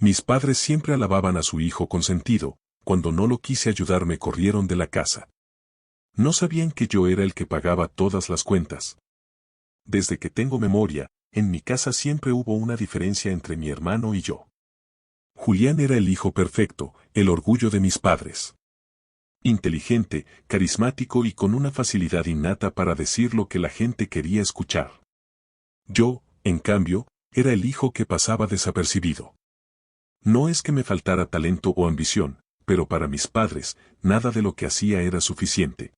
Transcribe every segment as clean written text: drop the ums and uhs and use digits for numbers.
Mis padres siempre alababan a su hijo consentido. Cuando no lo quise ayudar me corrieron de la casa. No sabían que yo era el que pagaba todas las cuentas. Desde que tengo memoria, en mi casa siempre hubo una diferencia entre mi hermano y yo. Julián era el hijo perfecto, el orgullo de mis padres. Inteligente, carismático y con una facilidad innata para decir lo que la gente quería escuchar. Yo, en cambio, era el hijo que pasaba desapercibido. No es que me faltara talento o ambición, pero para mis padres, nada de lo que hacía era suficiente.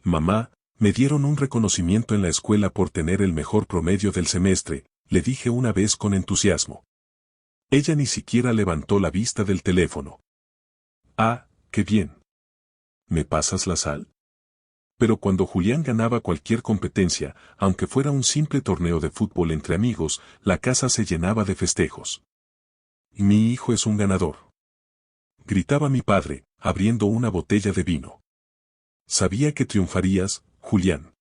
Mamá, me dieron un reconocimiento en la escuela por tener el mejor promedio del semestre, le dije una vez con entusiasmo. Ella ni siquiera levantó la vista del teléfono. Ah, qué bien. ¿Me pasas la sal? Pero cuando Julián ganaba cualquier competencia, aunque fuera un simple torneo de fútbol entre amigos, la casa se llenaba de festejos. Mi hijo es un ganador. Gritaba mi padre, abriendo una botella de vino. Sabía que triunfarías, Julián.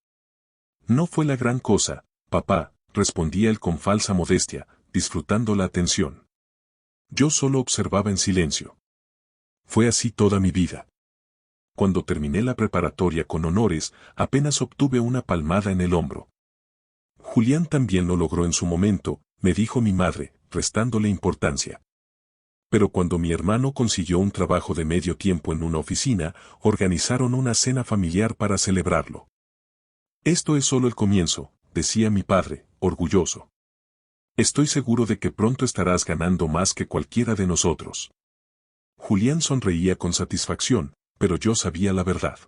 No fue la gran cosa, papá, respondía él con falsa modestia, disfrutando la atención. Yo solo observaba en silencio. Fue así toda mi vida. Cuando terminé la preparatoria con honores, apenas obtuve una palmada en el hombro. Julián también lo logró en su momento, me dijo mi madre, restándole importancia. Pero cuando mi hermano consiguió un trabajo de medio tiempo en una oficina, organizaron una cena familiar para celebrarlo. Esto es solo el comienzo, decía mi padre, orgulloso. Estoy seguro de que pronto estarás ganando más que cualquiera de nosotros. Julián sonreía con satisfacción, pero yo sabía la verdad.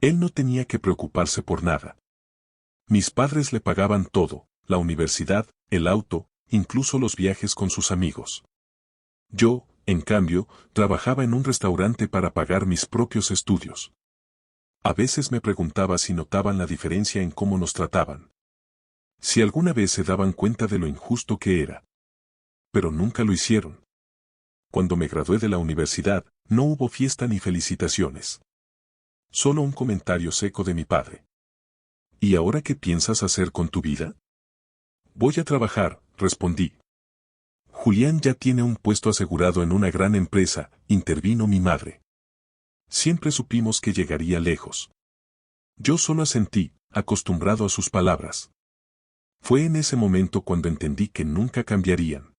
Él no tenía que preocuparse por nada. Mis padres le pagaban todo, la universidad, el auto, incluso los viajes con sus amigos. Yo, en cambio, trabajaba en un restaurante para pagar mis propios estudios. A veces me preguntaba si notaban la diferencia en cómo nos trataban. Si alguna vez se daban cuenta de lo injusto que era. Pero nunca lo hicieron. Cuando me gradué de la universidad, no hubo fiesta ni felicitaciones. Solo un comentario seco de mi padre. ¿Y ahora qué piensas hacer con tu vida? Voy a trabajar, respondí. Julián ya tiene un puesto asegurado en una gran empresa, intervino mi madre. Siempre supimos que llegaría lejos. Yo solo asentí, acostumbrado a sus palabras. Fue en ese momento cuando entendí que nunca cambiarían.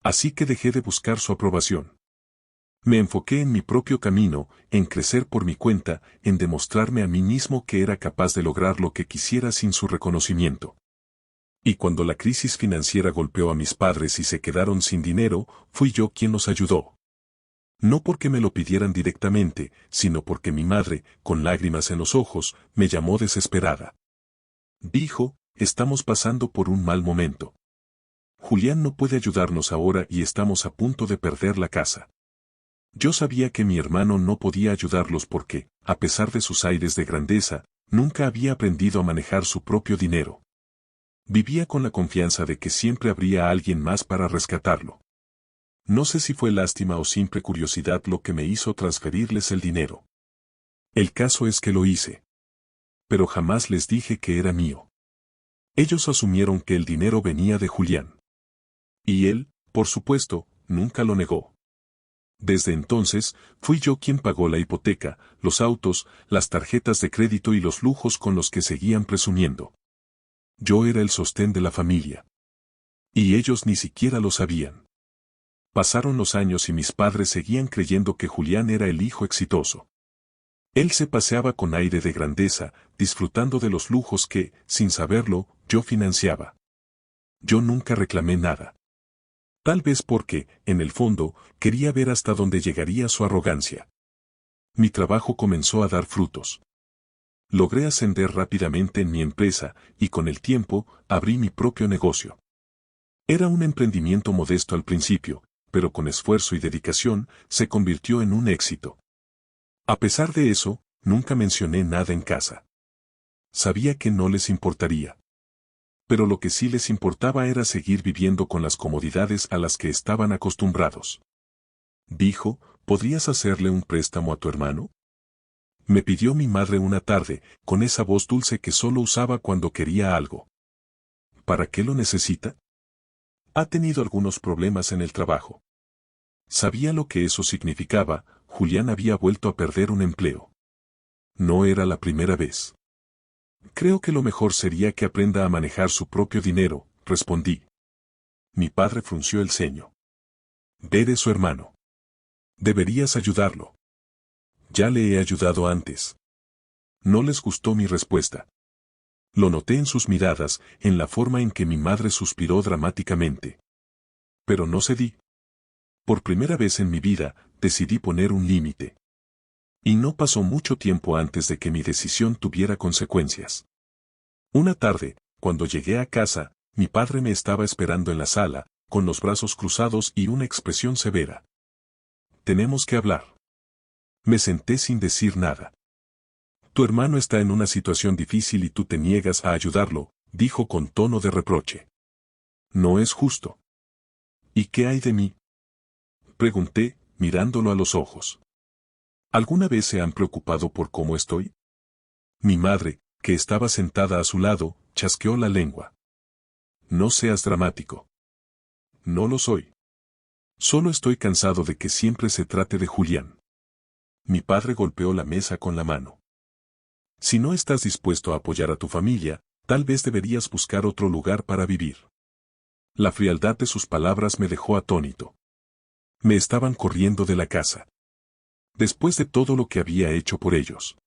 Así que dejé de buscar su aprobación. Me enfoqué en mi propio camino, en crecer por mi cuenta, en demostrarme a mí mismo que era capaz de lograr lo que quisiera sin su reconocimiento. Y cuando la crisis financiera golpeó a mis padres y se quedaron sin dinero, fui yo quien los ayudó. No porque me lo pidieran directamente, sino porque mi madre, con lágrimas en los ojos, me llamó desesperada. Dijo, estamos pasando por un mal momento. Julián no puede ayudarnos ahora y estamos a punto de perder la casa. Yo sabía que mi hermano no podía ayudarlos porque, a pesar de sus aires de grandeza, nunca había aprendido a manejar su propio dinero. Vivía con la confianza de que siempre habría alguien más para rescatarlo. No sé si fue lástima o simple curiosidad lo que me hizo transferirles el dinero. El caso es que lo hice. Pero jamás les dije que era mío. Ellos asumieron que el dinero venía de Julián. Y él, por supuesto, nunca lo negó. Desde entonces, fui yo quien pagó la hipoteca, los autos, las tarjetas de crédito y los lujos con los que seguían presumiendo. Yo era el sostén de la familia. Y ellos ni siquiera lo sabían. Pasaron los años y mis padres seguían creyendo que Julián era el hijo exitoso. Él se paseaba con aire de grandeza, disfrutando de los lujos que, sin saberlo, yo financiaba. Yo nunca reclamé nada. Tal vez porque, en el fondo, quería ver hasta dónde llegaría su arrogancia. Mi trabajo comenzó a dar frutos. Logré ascender rápidamente en mi empresa, y con el tiempo, abrí mi propio negocio. Era un emprendimiento modesto al principio, pero con esfuerzo y dedicación, se convirtió en un éxito. A pesar de eso, nunca mencioné nada en casa. Sabía que no les importaría. Pero lo que sí les importaba era seguir viviendo con las comodidades a las que estaban acostumbrados. Dijo, ¿podrías hacerle un préstamo a tu hermano? Me pidió mi madre una tarde, con esa voz dulce que solo usaba cuando quería algo. ¿Para qué lo necesita? Ha tenido algunos problemas en el trabajo. Sabía lo que eso significaba. Julián había vuelto a perder un empleo. No era la primera vez. Creo que lo mejor sería que aprenda a manejar su propio dinero, respondí. Mi padre frunció el ceño. Eres su hermano. Deberías ayudarlo. Ya le he ayudado antes. No les gustó mi respuesta. Lo noté en sus miradas, en la forma en que mi madre suspiró dramáticamente. Pero no cedí. Por primera vez en mi vida, decidí poner un límite. Y no pasó mucho tiempo antes de que mi decisión tuviera consecuencias. Una tarde, cuando llegué a casa, mi padre me estaba esperando en la sala, con los brazos cruzados y una expresión severa. Tenemos que hablar. Me senté sin decir nada. Tu hermano está en una situación difícil y tú te niegas a ayudarlo, dijo con tono de reproche. No es justo. ¿Y qué hay de mí? Pregunté, mirándolo a los ojos. ¿Alguna vez se han preocupado por cómo estoy? Mi madre, que estaba sentada a su lado, chasqueó la lengua. No seas dramático. No lo soy. Solo estoy cansado de que siempre se trate de Julián. Mi padre golpeó la mesa con la mano. Si no estás dispuesto a apoyar a tu familia, tal vez deberías buscar otro lugar para vivir. La frialdad de sus palabras me dejó atónito. Me estaban corriendo de la casa. Después de todo lo que había hecho por ellos.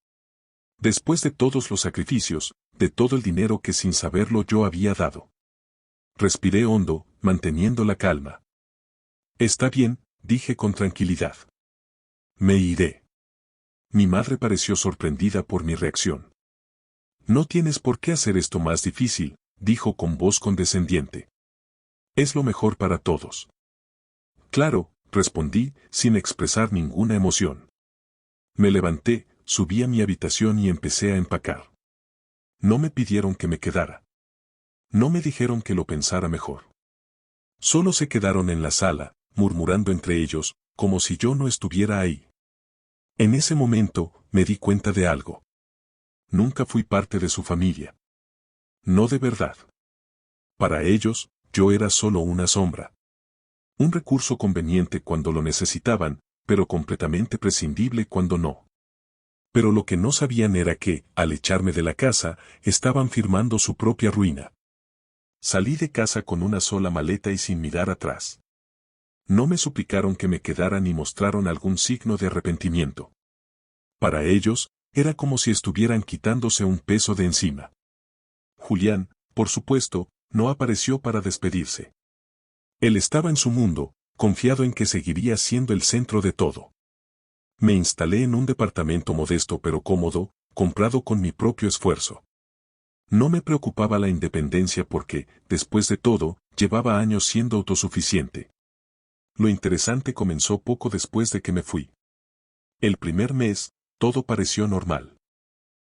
Después de todos los sacrificios, de todo el dinero que sin saberlo yo había dado. Respiré hondo, manteniendo la calma. Está bien, dije con tranquilidad. Me iré. Mi madre pareció sorprendida por mi reacción. No tienes por qué hacer esto más difícil, dijo con voz condescendiente. Es lo mejor para todos. Claro, respondí, sin expresar ninguna emoción. Me levanté, subí a mi habitación y empecé a empacar. No me pidieron que me quedara. No me dijeron que lo pensara mejor. Solo se quedaron en la sala, murmurando entre ellos, como si yo no estuviera ahí. En ese momento, me di cuenta de algo. Nunca fui parte de su familia. No de verdad. Para ellos, yo era solo una sombra. Un recurso conveniente cuando lo necesitaban, pero completamente prescindible cuando no. Pero lo que no sabían era que, al echarme de la casa, estaban firmando su propia ruina. Salí de casa con una sola maleta y sin mirar atrás. No me suplicaron que me quedara ni mostraron algún signo de arrepentimiento. Para ellos, era como si estuvieran quitándose un peso de encima. Julián, por supuesto, no apareció para despedirse. Él estaba en su mundo, confiado en que seguiría siendo el centro de todo. Me instalé en un departamento modesto pero cómodo, comprado con mi propio esfuerzo. No me preocupaba la independencia porque, después de todo, llevaba años siendo autosuficiente. Lo interesante comenzó poco después de que me fui. El primer mes, todo pareció normal.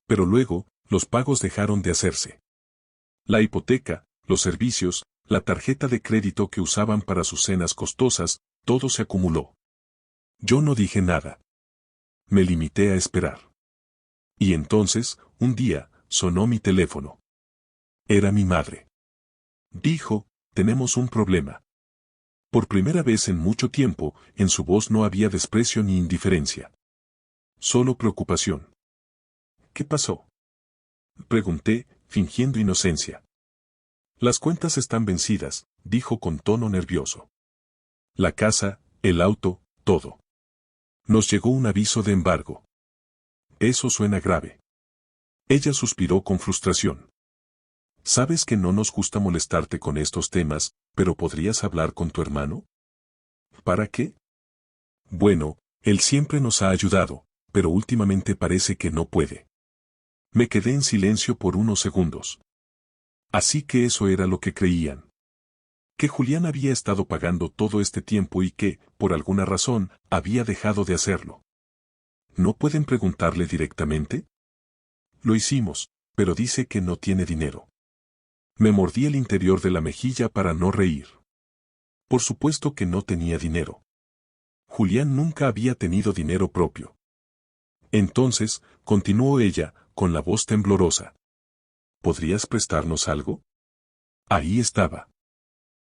Pero luego, los pagos dejaron de hacerse. La hipoteca, los servicios, la tarjeta de crédito que usaban para sus cenas costosas, todo se acumuló. Yo no dije nada. Me limité a esperar. Y entonces, un día, sonó mi teléfono. Era mi madre. Dijo, tenemos un problema. Por primera vez en mucho tiempo, en su voz no había desprecio ni indiferencia. Solo preocupación. ¿Qué pasó? Pregunté, fingiendo inocencia. Las cuentas están vencidas, dijo con tono nervioso. La casa, el auto, todo. Nos llegó un aviso de embargo. Eso suena grave. Ella suspiró con frustración. Sabes que no nos gusta molestarte con estos temas, pero ¿podrías hablar con tu hermano? ¿Para qué? Bueno, él siempre nos ha ayudado, pero últimamente parece que no puede. Me quedé en silencio por unos segundos. Así que eso era lo que creían. Que Julián había estado pagando todo este tiempo y que, por alguna razón, había dejado de hacerlo. ¿No pueden preguntarle directamente? Lo hicimos, pero dice que no tiene dinero. Me mordí el interior de la mejilla para no reír. Por supuesto que no tenía dinero. Julián nunca había tenido dinero propio. Entonces, continuó ella, con la voz temblorosa. ¿Podrías prestarnos algo? Ahí estaba.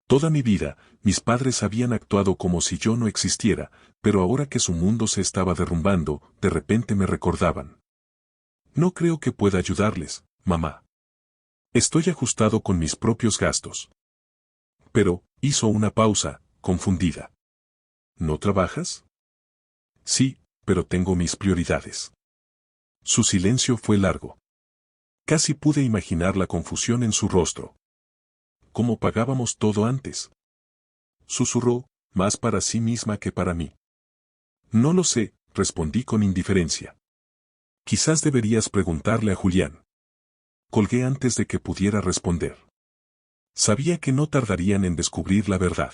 Toda mi vida, mis padres habían actuado como si yo no existiera, pero ahora que su mundo se estaba derrumbando, de repente me recordaban. No creo que pueda ayudarles, mamá. Estoy ajustado con mis propios gastos. Pero, hizo una pausa, confundida. ¿No trabajas? Sí, pero tengo mis prioridades. Su silencio fue largo. Casi pude imaginar la confusión en su rostro. ¿Cómo pagábamos todo antes? Susurró, más para sí misma que para mí. No lo sé, respondí con indiferencia. Quizás deberías preguntarle a Julián. Colgué antes de que pudiera responder. Sabía que no tardarían en descubrir la verdad.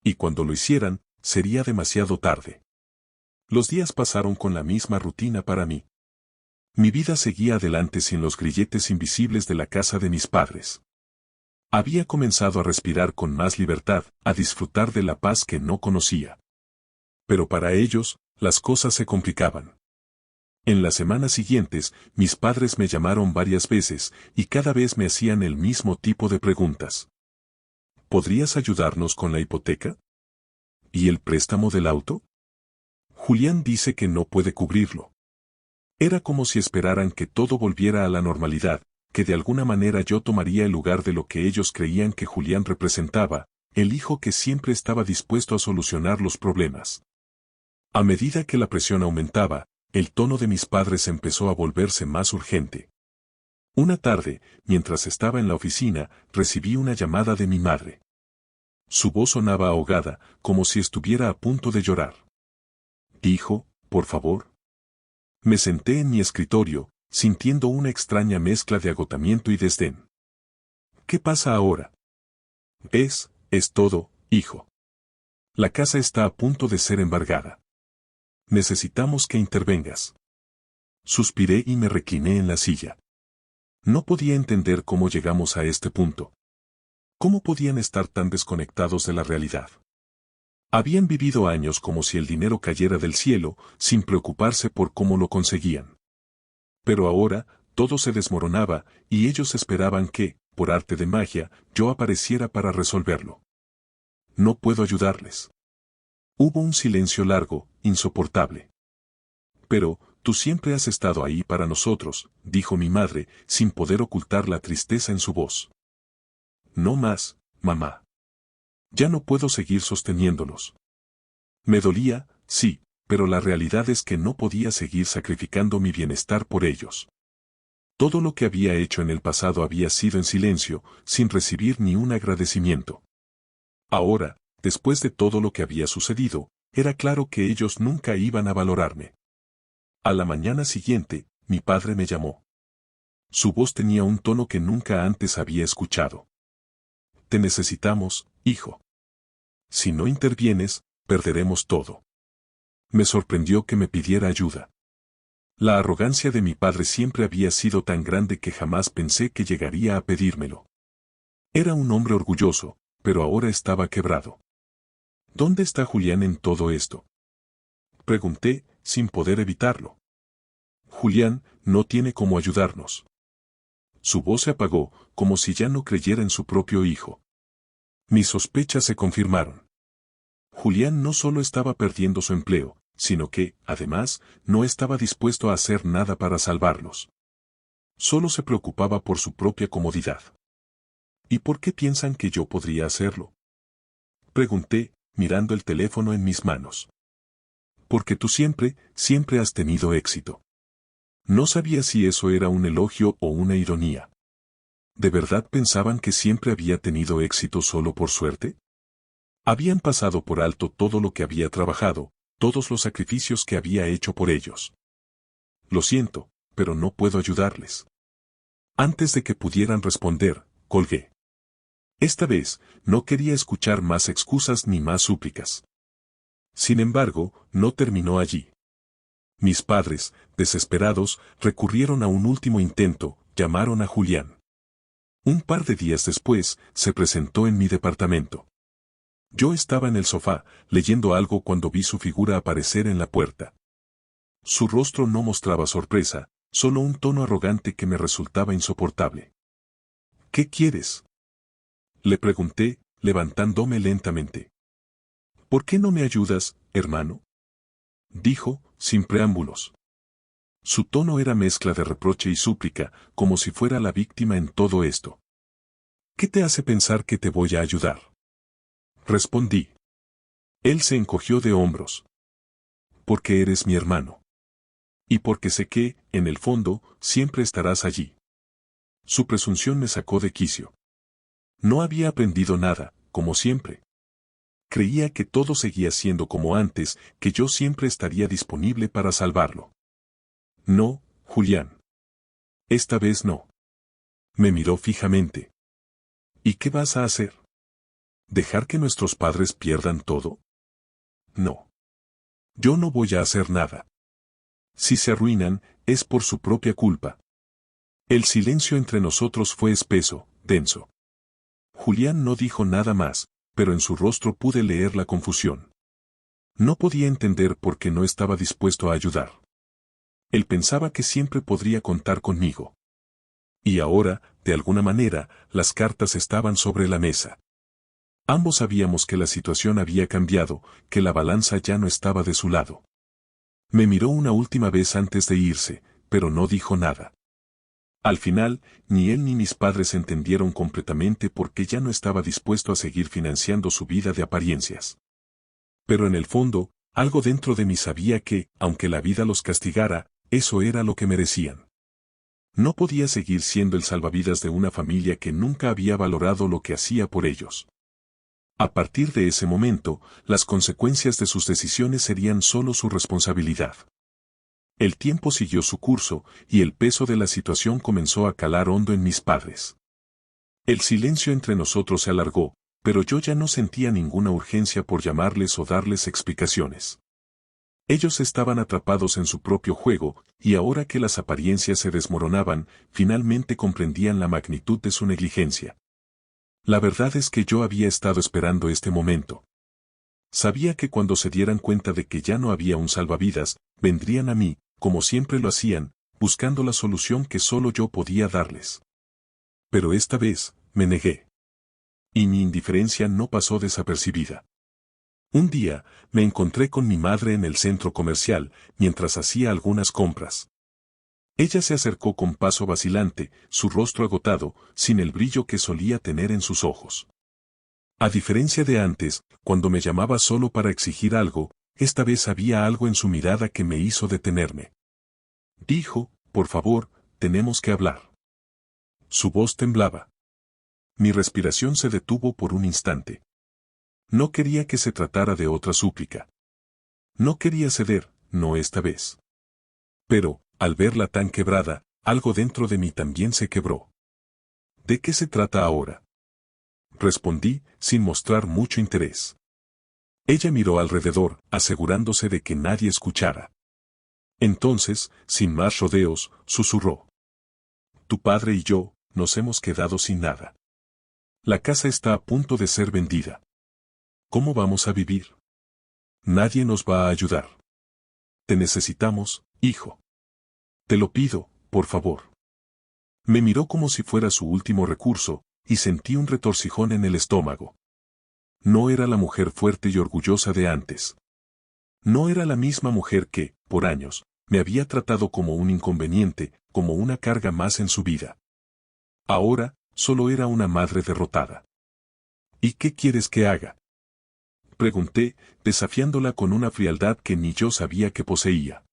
Y cuando lo hicieran, sería demasiado tarde. Los días pasaron con la misma rutina para mí. Mi vida seguía adelante sin los grilletes invisibles de la casa de mis padres. Había comenzado a respirar con más libertad, a disfrutar de la paz que no conocía. Pero para ellos, las cosas se complicaban. En las semanas siguientes, mis padres me llamaron varias veces y cada vez me hacían el mismo tipo de preguntas. ¿Podrías ayudarnos con la hipoteca? ¿Y el préstamo del auto? Julián dice que no puede cubrirlo. Era como si esperaran que todo volviera a la normalidad, que de alguna manera yo tomaría el lugar de lo que ellos creían que Julián representaba, el hijo que siempre estaba dispuesto a solucionar los problemas. A medida que la presión aumentaba, el tono de mis padres empezó a volverse más urgente. Una tarde, mientras estaba en la oficina, recibí una llamada de mi madre. Su voz sonaba ahogada, como si estuviera a punto de llorar. Dijo, por favor. Me senté en mi escritorio, sintiendo una extraña mezcla de agotamiento y desdén. ¿Qué pasa ahora? Es todo, hijo. La casa está a punto de ser embargada. Necesitamos que intervengas. Suspiré y me recliné en la silla. No podía entender cómo llegamos a este punto. ¿Cómo podían estar tan desconectados de la realidad? Habían vivido años como si el dinero cayera del cielo, sin preocuparse por cómo lo conseguían. Pero ahora, todo se desmoronaba, y ellos esperaban que, por arte de magia, yo apareciera para resolverlo. No puedo ayudarles. Hubo un silencio largo, insoportable. Pero, tú siempre has estado ahí para nosotros, dijo mi madre, sin poder ocultar la tristeza en su voz. No más, mamá. Ya no puedo seguir sosteniéndolos. Me dolía, sí, pero la realidad es que no podía seguir sacrificando mi bienestar por ellos. Todo lo que había hecho en el pasado había sido en silencio, sin recibir ni un agradecimiento. Ahora, después de todo lo que había sucedido, era claro que ellos nunca iban a valorarme. A la mañana siguiente, mi padre me llamó. Su voz tenía un tono que nunca antes había escuchado. Te necesitamos, hijo. Si no intervienes, perderemos todo. Me sorprendió que me pidiera ayuda. La arrogancia de mi padre siempre había sido tan grande que jamás pensé que llegaría a pedírmelo. Era un hombre orgulloso, pero ahora estaba quebrado. ¿Dónde está Julián en todo esto? Pregunté, sin poder evitarlo. Julián no tiene cómo ayudarnos. Su voz se apagó, como si ya no creyera en su propio hijo. Mis sospechas se confirmaron. Julián no solo estaba perdiendo su empleo, sino que, además, no estaba dispuesto a hacer nada para salvarlos. Solo se preocupaba por su propia comodidad. ¿Y por qué piensan que yo podría hacerlo? Pregunté, mirando el teléfono en mis manos. Porque tú siempre has tenido éxito. No sabía si eso era un elogio o una ironía. ¿De verdad pensaban que siempre había tenido éxito solo por suerte? Habían pasado por alto todo lo que había trabajado, todos los sacrificios que había hecho por ellos. Lo siento, pero no puedo ayudarles. Antes de que pudieran responder, colgué. Esta vez, no quería escuchar más excusas ni más súplicas. Sin embargo, no terminó allí. Mis padres, desesperados, recurrieron a un último intento, llamaron a Julián. Un par de días después, se presentó en mi departamento. Yo estaba en el sofá, leyendo algo cuando vi su figura aparecer en la puerta. Su rostro no mostraba sorpresa, solo un tono arrogante que me resultaba insoportable. ¿Qué quieres? Le pregunté, levantándome lentamente. ¿Por qué no me ayudas, hermano? Dijo, sin preámbulos. Su tono era mezcla de reproche y súplica, como si fuera la víctima en todo esto. ¿Qué te hace pensar que te voy a ayudar? Respondí. Él se encogió de hombros. Porque eres mi hermano. Y porque sé que, en el fondo, siempre estarás allí. Su presunción me sacó de quicio. No había aprendido nada, como siempre. Creía que todo seguía siendo como antes, que yo siempre estaría disponible para salvarlo. No, Julián. Esta vez no. Me miró fijamente. ¿Y qué vas a hacer? ¿Dejar que nuestros padres pierdan todo? No. Yo no voy a hacer nada. Si se arruinan, es por su propia culpa. El silencio entre nosotros fue espeso, denso. Julián no dijo nada más, pero en su rostro pude leer la confusión. No podía entender por qué no estaba dispuesto a ayudar. Él pensaba que siempre podría contar conmigo. Y ahora, de alguna manera, las cartas estaban sobre la mesa. Ambos sabíamos que la situación había cambiado, que la balanza ya no estaba de su lado. Me miró una última vez antes de irse, pero no dijo nada. Al final, ni él ni mis padres entendieron completamente por qué ya no estaba dispuesto a seguir financiando su vida de apariencias. Pero en el fondo, algo dentro de mí sabía que, aunque la vida los castigara, eso era lo que merecían. No podía seguir siendo el salvavidas de una familia que nunca había valorado lo que hacía por ellos. A partir de ese momento, las consecuencias de sus decisiones serían solo su responsabilidad. El tiempo siguió su curso, y el peso de la situación comenzó a calar hondo en mis padres. El silencio entre nosotros se alargó, pero yo ya no sentía ninguna urgencia por llamarles o darles explicaciones. Ellos estaban atrapados en su propio juego, y ahora que las apariencias se desmoronaban, finalmente comprendían la magnitud de su negligencia. La verdad es que yo había estado esperando este momento. Sabía que cuando se dieran cuenta de que ya no había un salvavidas, vendrían a mí, como siempre lo hacían, buscando la solución que solo yo podía darles. Pero esta vez, me negué. Y mi indiferencia no pasó desapercibida. Un día, me encontré con mi madre en el centro comercial, mientras hacía algunas compras. Ella se acercó con paso vacilante, su rostro agotado, sin el brillo que solía tener en sus ojos. A diferencia de antes, cuando me llamaba solo para exigir algo, esta vez había algo en su mirada que me hizo detenerme. Dijo, por favor, tenemos que hablar. Su voz temblaba. Mi respiración se detuvo por un instante. No quería que se tratara de otra súplica. No quería ceder, no esta vez. Pero, al verla tan quebrada, algo dentro de mí también se quebró. ¿De qué se trata ahora? Respondí, sin mostrar mucho interés. Ella miró alrededor, asegurándose de que nadie escuchara. Entonces, sin más rodeos, susurró. Tu padre y yo, nos hemos quedado sin nada. La casa está a punto de ser vendida. ¿Cómo vamos a vivir? Nadie nos va a ayudar. Te necesitamos, hijo. Te lo pido, por favor. Me miró como si fuera su último recurso, y sentí un retorcijón en el estómago. No era la mujer fuerte y orgullosa de antes. No era la misma mujer que, por años, me había tratado como un inconveniente, como una carga más en su vida. Ahora, solo era una madre derrotada. ¿Y qué quieres que haga? Pregunté, desafiándola con una frialdad que ni yo sabía que poseía.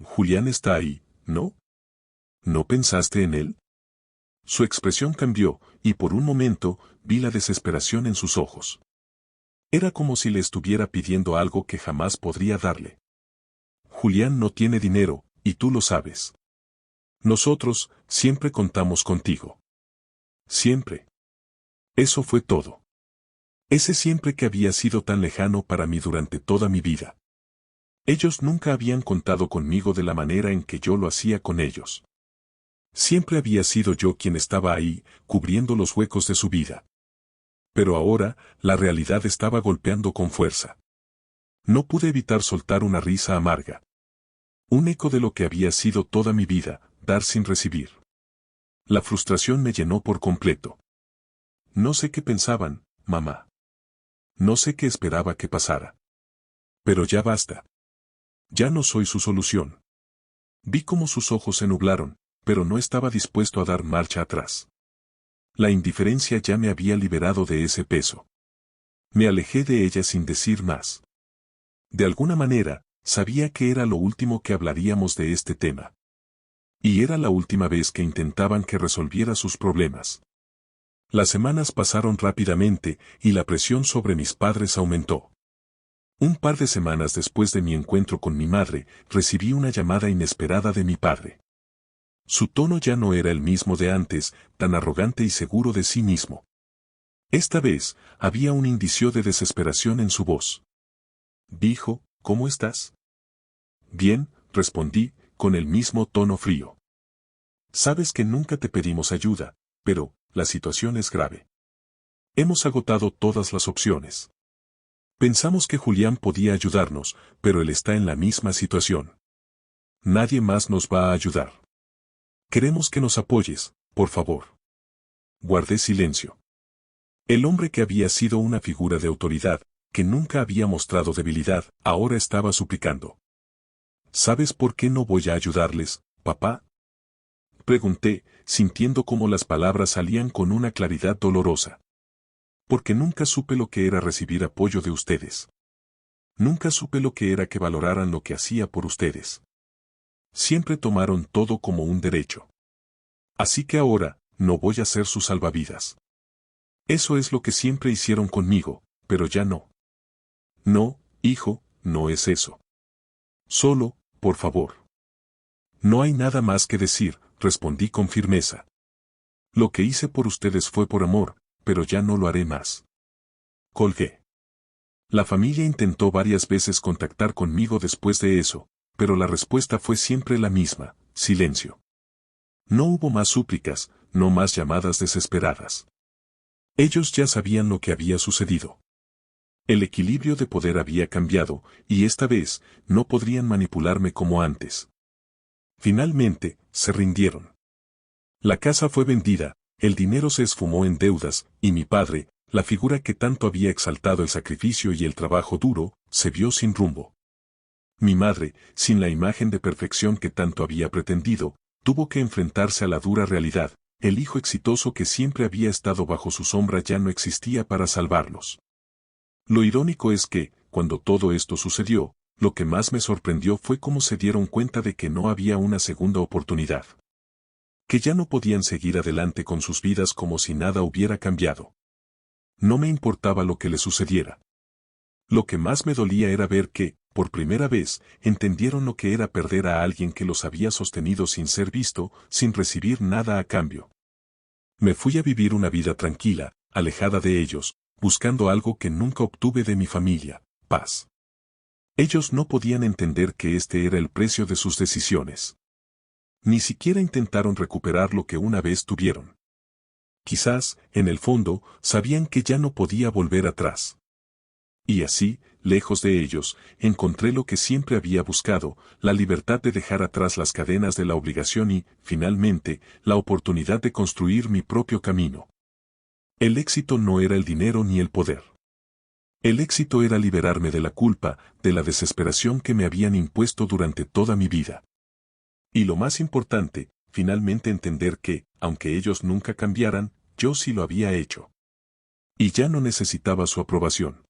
Julián está ahí, ¿no? ¿No pensaste en él? Su expresión cambió, y por un momento, vi la desesperación en sus ojos. Era como si le estuviera pidiendo algo que jamás podría darle. Julián no tiene dinero, y tú lo sabes. Nosotros, siempre contamos contigo. Siempre. Eso fue todo. Ese siempre que había sido tan lejano para mí durante toda mi vida. Ellos nunca habían contado conmigo de la manera en que yo lo hacía con ellos. Siempre había sido yo quien estaba ahí, cubriendo los huecos de su vida. Pero ahora, la realidad estaba golpeando con fuerza. No pude evitar soltar una risa amarga. Un eco de lo que había sido toda mi vida, dar sin recibir. La frustración me llenó por completo. No sé qué pensaban, mamá. No sé qué esperaba que pasara. Pero ya basta. Ya no soy su solución. Vi cómo sus ojos se nublaron, pero no estaba dispuesto a dar marcha atrás. La indiferencia ya me había liberado de ese peso. Me alejé de ella sin decir más. De alguna manera, sabía que era lo último que hablaríamos de este tema. Y era la última vez que intentaban que resolviera sus problemas. Las semanas pasaron rápidamente y la presión sobre mis padres aumentó. Un par de semanas después de mi encuentro con mi madre, recibí una llamada inesperada de mi padre. Su tono ya no era el mismo de antes, tan arrogante y seguro de sí mismo. Esta vez, había un indicio de desesperación en su voz. Dijo, ¿cómo estás? Bien, respondí, con el mismo tono frío. Sabes que nunca te pedimos ayuda, pero, la situación es grave. Hemos agotado todas las opciones. Pensamos que Julián podía ayudarnos, pero él está en la misma situación. Nadie más nos va a ayudar. Queremos que nos apoyes, por favor. Guardé silencio. El hombre que había sido una figura de autoridad, que nunca había mostrado debilidad, ahora estaba suplicando. ¿Sabes por qué no voy a ayudarles, papá? Pregunté, sintiendo cómo las palabras salían con una claridad dolorosa. Porque nunca supe lo que era recibir apoyo de ustedes. Nunca supe lo que era que valoraran lo que hacía por ustedes. Siempre tomaron todo como un derecho. Así que ahora, no voy a ser su salvavidas. Eso es lo que siempre hicieron conmigo, pero ya no. No, hijo, no es eso. Solo, por favor. No hay nada más que decir, respondí con firmeza. Lo que hice por ustedes fue por amor, pero ya no lo haré más. Colgué. La familia intentó varias veces contactar conmigo después de eso, pero la respuesta fue siempre la misma, silencio. No hubo más súplicas, no más llamadas desesperadas. Ellos ya sabían lo que había sucedido. El equilibrio de poder había cambiado, y esta vez, no podrían manipularme como antes. Finalmente, se rindieron. La casa fue vendida, el dinero se esfumó en deudas, y mi padre, la figura que tanto había exaltado el sacrificio y el trabajo duro, se vio sin rumbo. Mi madre, sin la imagen de perfección que tanto había pretendido, tuvo que enfrentarse a la dura realidad. El hijo exitoso que siempre había estado bajo su sombra ya no existía para salvarlos. Lo irónico es que, cuando todo esto sucedió, lo que más me sorprendió fue cómo se dieron cuenta de que no había una segunda oportunidad. Que ya no podían seguir adelante con sus vidas como si nada hubiera cambiado. No me importaba lo que les sucediera. Lo que más me dolía era ver que, por primera vez, entendieron lo que era perder a alguien que los había sostenido sin ser visto, sin recibir nada a cambio. Me fui a vivir una vida tranquila, alejada de ellos, buscando algo que nunca obtuve de mi familia, paz. Ellos no podían entender que este era el precio de sus decisiones. Ni siquiera intentaron recuperar lo que una vez tuvieron. Quizás, en el fondo, sabían que ya no podía volver atrás. Y así, lejos de ellos, encontré lo que siempre había buscado, la libertad de dejar atrás las cadenas de la obligación y, finalmente, la oportunidad de construir mi propio camino. El éxito no era el dinero ni el poder. El éxito era liberarme de la culpa, de la desesperación que me habían impuesto durante toda mi vida. Y lo más importante, finalmente entender que, aunque ellos nunca cambiaran, yo sí lo había hecho. Y ya no necesitaba su aprobación.